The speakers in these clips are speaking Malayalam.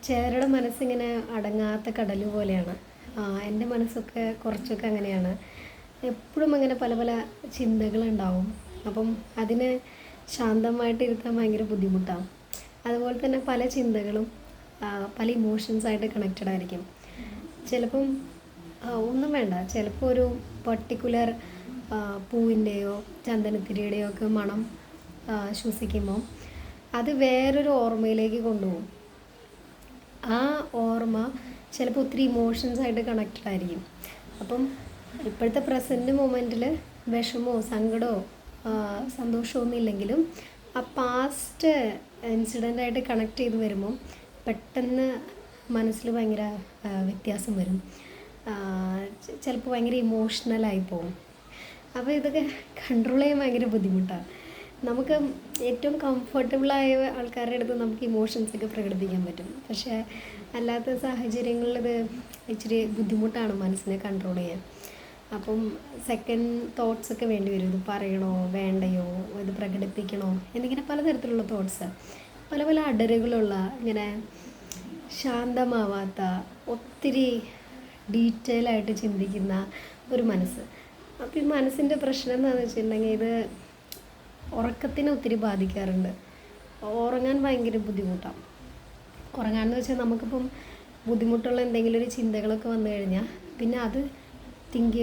ചിലരുടെ മനസ്സിങ്ങനെ അടങ്ങാത്ത കടൽ പോലെയാണ്. എൻ്റെ മനസ്സൊക്കെ കുറച്ചൊക്കെ അങ്ങനെയാണ്. എപ്പോഴും അങ്ങനെ പല പല ചിന്തകളുണ്ടാവും. അപ്പം അതിനെ ശാന്തമായിട്ടിരുത്താൻ ഭയങ്കര ബുദ്ധിമുട്ടാണ്. അതുപോലെ തന്നെ പല ചിന്തകളും പല ഇമോഷൻസായിട്ട് കണക്റ്റഡ് ആയിരിക്കും. ചിലപ്പം ഒന്നും വേണ്ട, ചിലപ്പോൾ ഒരു പർട്ടിക്കുലർ പൂവിൻ്റെയോ ചന്ദനത്തിരിയുടെയോ ഒക്കെ മണം ശ്വസിക്കുമ്പം അത് വേറൊരു ഓർമ്മയിലേക്ക് കൊണ്ടുപോകും. ആ ഓർമ്മ ചിലപ്പോൾ ഒത്തിരി ഇമോഷൻസായിട്ട് കണക്റ്റഡ് ആയിരിക്കും. അപ്പം ഇപ്പോഴത്തെ പ്രസൻറ്റ് മൊമെൻറ്റിൽ വിഷമമോ സങ്കടമോ സന്തോഷമൊന്നും ഇല്ലെങ്കിലും ആ പാസ്റ്റ് ഇൻസിഡൻ്റായിട്ട് കണക്ട് ചെയ്ത് വരുമ്പം പെട്ടെന്ന് മനസ്സിൽ ഭയങ്കര വ്യത്യാസം വരും. ചിലപ്പോൾ ഭയങ്കര ഇമോഷണലായി പോകും. അപ്പോൾ ഇതൊക്കെ കൺട്രോൾ ചെയ്യാൻ ഭയങ്കര ബുദ്ധിമുട്ടാണ്. നമുക്ക് ഏറ്റവും കംഫർട്ടബിളായ ആൾക്കാരുടെ അടുത്ത് നമുക്ക് ഇമോഷൻസൊക്കെ പ്രകടിപ്പിക്കാൻ പറ്റും. പക്ഷേ അല്ലാത്ത സാഹചര്യങ്ങളിൽ ഇത് ഇച്ചിരി ബുദ്ധിമുട്ടാണ് മനസ്സിനെ കൺട്രോൾ ചെയ്യാൻ. അപ്പം സെക്കൻഡ് തോട്ട്സൊക്കെ വേണ്ടി വരും. ഇത് പറയണോ വേണ്ടയോ, ഇത് പ്രകടിപ്പിക്കണോ എന്നിങ്ങനെ പലതരത്തിലുള്ള തോട്ട്സ്, പല പല അടരുകളുള്ള, ഇങ്ങനെ ശാന്തമാവാത്ത, ഒത്തിരി ഡീറ്റെയിലായിട്ട് ചിന്തിക്കുന്ന ഒരു മനസ്സ്. അപ്പോൾ ഈ മനസ്സിൻ്റെ പ്രശ്നം എന്താണെന്ന് വെച്ചിട്ടുണ്ടെങ്കിൽ ഇത് ഉറക്കത്തിനെ ഒത്തിരി ബാധിക്കാറുണ്ട്. ഉറങ്ങാൻ ഭയങ്കര ബുദ്ധിമുട്ടാണ്. ഉറങ്ങാമെന്ന് വെച്ചാൽ നമുക്കിപ്പം ബുദ്ധിമുട്ടുള്ള എന്തെങ്കിലും ഒരു ചിന്തകളൊക്കെ വന്നു കഴിഞ്ഞാൽ പിന്നെ അത് തിങ്ക്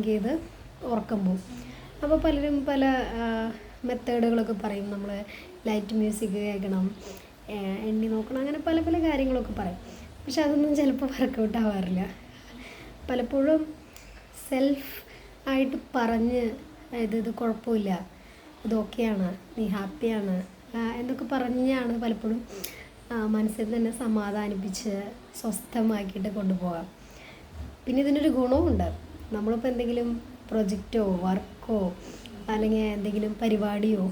ചെയ്ത് ഉറക്കം പോകും. അപ്പോൾ പലരും പല മെത്തേഡുകളൊക്കെ പറയും. നമ്മൾ ലൈറ്റ് മ്യൂസിക് കേൾക്കണം, എണ്ണി നോക്കണം, അങ്ങനെ പല പല കാര്യങ്ങളൊക്കെ പറയും. പക്ഷെ അതൊന്നും ചിലപ്പോൾ വർക്കൗട്ട് ആവാറില്ല. പലപ്പോഴും സെൽഫ് ആയിട്ട് പറഞ്ഞ് ഇത് കുഴപ്പമില്ല, ഇതൊക്കെയാണ്, നീ ഹാപ്പിയാണ് എന്നൊക്കെ പറഞ്ഞാണ് പലപ്പോഴും മനസ്സിൽ തന്നെ സമാധാനിപ്പിച്ച് സ്വസ്ഥമാക്കിയിട്ട് കൊണ്ടുപോകാം. പിന്നെ ഇതിനൊരു ഗുണവുമുണ്ട്. നമ്മളിപ്പോൾ എന്തെങ്കിലും പ്രൊജക്റ്റോ വർക്കോ അല്ലെങ്കിൽ എന്തെങ്കിലും പരിപാടിയോ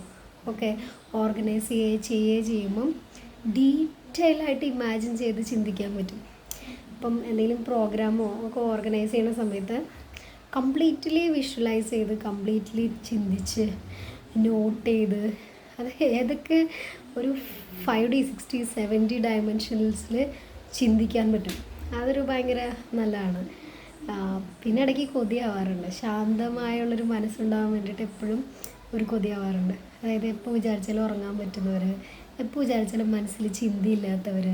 ഒക്കെ ഓർഗനൈസ് ചെയ്യുമ്പം ഡീറ്റെയിലായിട്ട് ഇമാജിൻ ചെയ്ത് ചിന്തിക്കാൻ പറ്റും. ഇപ്പം എന്തെങ്കിലും പ്രോഗ്രാമോ ഒക്കെ ഓർഗനൈസ് ചെയ്യുന്ന സമയത്ത് കംപ്ലീറ്റ്ലി വിഷ്വലൈസ് ചെയ്ത് കംപ്ലീറ്റ്ലി ചിന്തിച്ച് നോട്ട് ചെയ്ത് അത് ഏതൊക്കെ ഒരു 5D 60 70 ഡയമെൻഷൻസിൽ ചിന്തിക്കാൻ പറ്റും. അതൊരു ഭയങ്കര നല്ലതാണ്. പിന്നെ ഇടയ്ക്ക് കൊതിയാവാറുണ്ട്. ശാന്തമായുള്ളൊരു മനസ്സുണ്ടാകാൻ വേണ്ടിയിട്ട് എപ്പോഴും ഒരു കൊതിയാവാറുണ്ട്. അതായത് എപ്പോൾ വിചാരിച്ചാലും ഉറങ്ങാൻ പറ്റുന്നവർ, എപ്പോൾ വിചാരിച്ചാലും മനസ്സിൽ ചിന്തയില്ലാത്തവർ,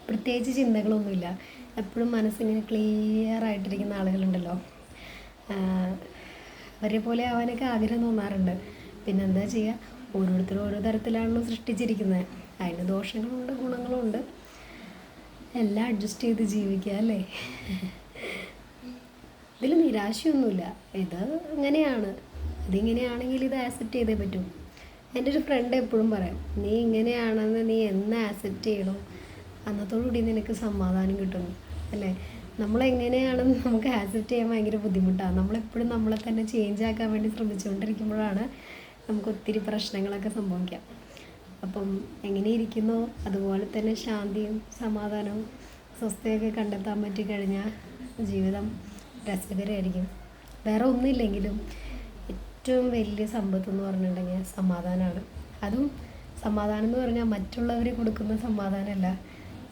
പ്രത്യേകിച്ച് ചിന്തകളൊന്നുമില്ല, എപ്പോഴും മനസ്സിങ്ങനെ ക്ലിയർ ആയിട്ടിരിക്കുന്ന ആളുകളുണ്ടല്ലോ, അവരെ പോലെ ആവാനൊക്കെ ആഗ്രഹം തോന്നാറുണ്ട്. പിന്നെ എന്താ ചെയ്യുക, ഓരോരുത്തരും ഓരോ തരത്തിലാണല്ലോ സൃഷ്ടിച്ചിരിക്കുന്നത്. അതിന് ദോഷങ്ങളുണ്ട് ഗുണങ്ങളുണ്ട്, എല്ലാം അഡ്ജസ്റ്റ് ചെയ്ത് ജീവിക്കുക അല്ലേ. ഇതിൽ നിരാശയൊന്നുമില്ല. ഇത് ഇങ്ങനെയാണ്, ഇതിങ്ങനെയാണെങ്കിൽ ഇത് ആക്സെപ്റ്റ് ചെയ്തേ പറ്റൂ. എൻ്റെ ഒരു ഫ്രണ്ട് എപ്പോഴും പറയും, നീ ഇങ്ങനെയാണെന്ന് നീ എന്ന് ആക്സെപ്റ്റ് ചെയ്യണം അന്നത്തോടുകൂടി നിനക്ക് സമാധാനം കിട്ടുന്നു അല്ലേ. നമ്മളെങ്ങനെയാണെന്ന് നമുക്ക് ആക്സെപ്റ്റ് ചെയ്യാൻ ഭയങ്കര ബുദ്ധിമുട്ടാണ്. നമ്മളെപ്പോഴും നമ്മളെ തന്നെ ചേഞ്ച് ആക്കാൻ വേണ്ടി ശ്രമിച്ചുകൊണ്ടിരിക്കുമ്പോഴാണ് നമുക്ക് ഒത്തിരി പ്രശ്നങ്ങളൊക്കെ സംഭവിക്കാം. അപ്പം എങ്ങനെ ഇരിക്കുന്നോ അതുപോലെ തന്നെ ശാന്തിയും സമാധാനവും സ്വസ്ഥയൊക്കെ കണ്ടെത്താൻ പറ്റിക്കഴിഞ്ഞാൽ ജീവിതം രസകരമായിരിക്കും. വേറെ ഒന്നുമില്ലെങ്കിലും ഏറ്റവും വലിയ സമ്പത്ത് എന്ന് പറഞ്ഞിട്ടുണ്ടെങ്കിൽ സമാധാനമാണ്. അതും സമാധാനം എന്ന് പറഞ്ഞാൽ മറ്റുള്ളവർ കൊടുക്കുന്ന സമാധാനമല്ല,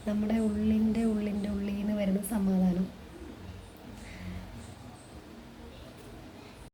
നമ്മുടെ ഉള്ളിൻ്റെ ഉള്ളിൽ നിന്ന് വരുന്ന സമാധാനം.